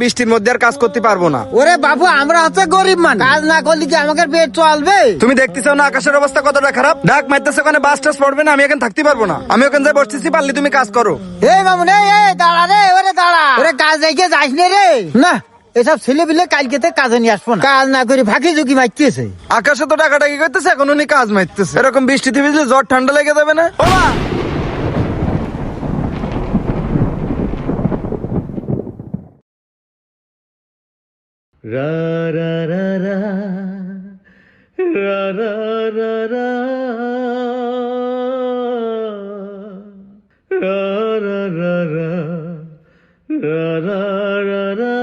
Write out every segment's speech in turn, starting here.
বৃষ্টির মধ্যে আর কাজ করতে পারবো না। ওরে বাবু, আমরা হচ্ছে গরিব মানুষ, কাজ না করলে কি আমাদের পেট চলবে? তুমি দেখতেছো না আকাশের অবস্থা কতটা খারাপ, ডাক মারতেছে, ওখানে বাস টাস পড়বে না, আমি এখানে থাকতে পারবো না। আমি ওখানে যাই বসতেছি, পারলে তুমি কাজ করো। এই মামুন, এই দাঁড়া রে, ওরে দাঁড়া, ওরে কাজ দেখে যাইস না রে। না, এসব ছেলে পিলে কালকে কাজে নিয়ে আসবো না, কাজ না করে ফাঁকি ঝুঁকি মারতেছে। আকাশে তো টাকাটাকি করতেছে, এখন উনি কাজ মারতেছে। এরকম বৃষ্টিতে ভিজলে জ্বর ঠান্ডা লেগে যাবে না? রা রা রা রা রা রা রা রা রা রা রা রা রা রা রা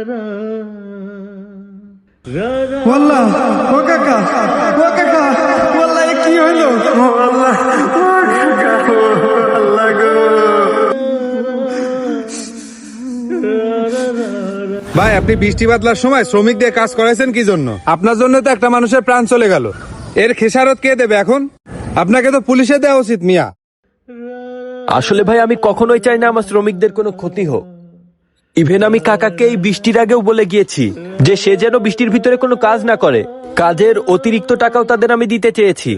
রা। ওয়াল্লাহ, ও কাকা, ও কাকা, ওয়াল্লাহ এ কি হইলো? ও আল্লাহ, ও কাকা, ও আল্লাহ গো। ভাই, আপনি বৃষ্টি বাদলার সময় শ্রমিক দিয়ে কাজ করাইছেন কি জন্য? আপনার জন্য তো একটা মানুষের প্রাণ চলে গেল। এর খেসারত কে দেবে এখন? আপনাকে তো পুলিশে দেওয়া উচিত মিয়া। আসলে ভাই, আমি কখনোই চাই না আমার শ্রমিকদের কোনো ক্ষতি হোক। ইভেন আমি কাকাকে এই বৃষ্টির আগেও বলে গিয়েছি যে সে যেন বৃষ্টির ভিতরে কোনো কাজ না করে। কাজের অতিরিক্ত টাকাও তাদের আমি দিতে চেয়েছি,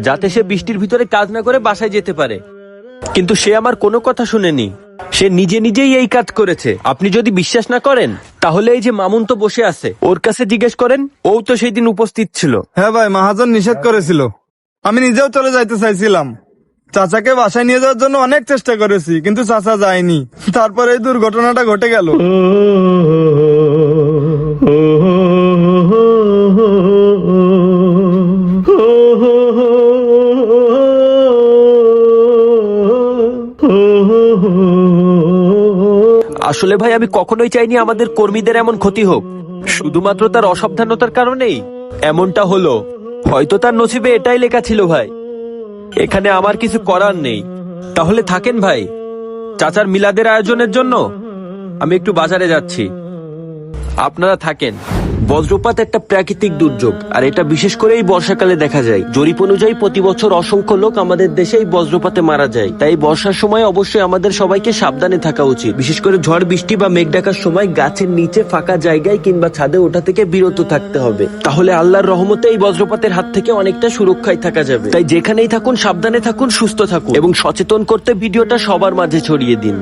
যাতে সে বৃষ্টির ভিতরে কাজ না করে বাসায় যেতে পারে। কিন্তু সে আমার কোনো কথা শুনেনি, সে নিজে নিজেই এই কাজ করেছে। আপনি যদি বিশ্বাস না করেন তাহলে এই যে মামুন তো বসে আছে, ওর কাছে জিজ্ঞেস করেন, ও তো সেই দিন উপস্থিত ছিল। হ্যাঁ ভাই, মহাজন নিষেধ করেছিল। আমি নিজেও চলে যাইতে চাইছিলাম, চাচাকে বাসায় নিয়ে যাওয়ার জন্য অনেক চেষ্টা করেছি, কিন্তু চাচা যায়নি। তারপরে এই দুর্ঘটনাটা ঘটে গেল। আসলে ভাই, আমি কখনোই চাইনি আমাদের কর্মীদের এমন ক্ষতি হোক। শুধুমাত্র তার অসাবধানতার কারণেই এমনটা হলো। হয়তো তার নসিবে এটাই লেখা ছিল ভাই। এখানে আমার কিছু করার নেই। তাহলে থাকেন ভাই, চাচার মিলাদের আয়োজনের জন্য আমি একটু বাজারে যাচ্ছি, আপনারা থাকেন। বজ্রপাত একটা প্রাকৃতিক দুর্যোগ, আর এটা বিশেষ করে এই বর্ষাকালে দেখা যায়। জরিপ অনুযায়ী প্রতি বছর অসংখ্য লোক আমাদের দেশে এই বজ্রপাতে মারা যায়। তাই বর্ষার সময় অবশ্যই আমাদের সবাইকে সাবধানে থাকা উচিত। বিশেষ করে ঝড় বৃষ্টি বা মেঘ ডাকার সময় গাছের নিচে, ফাঁকা জায়গায় কিংবা ছাদে ওঠা থেকে বিরত থাকতে হবে। তাহলে আল্লাহর রহমতে এই বজ্রপাতের হাত থেকে অনেকটা সুরক্ষায় থাকা যাবে। তাই যেখানেই থাকুন সাবধানে থাকুন, সুস্থ থাকুন এবং সচেতন করতে ভিডিওটা সবার মাঝে ছড়িয়ে দিন।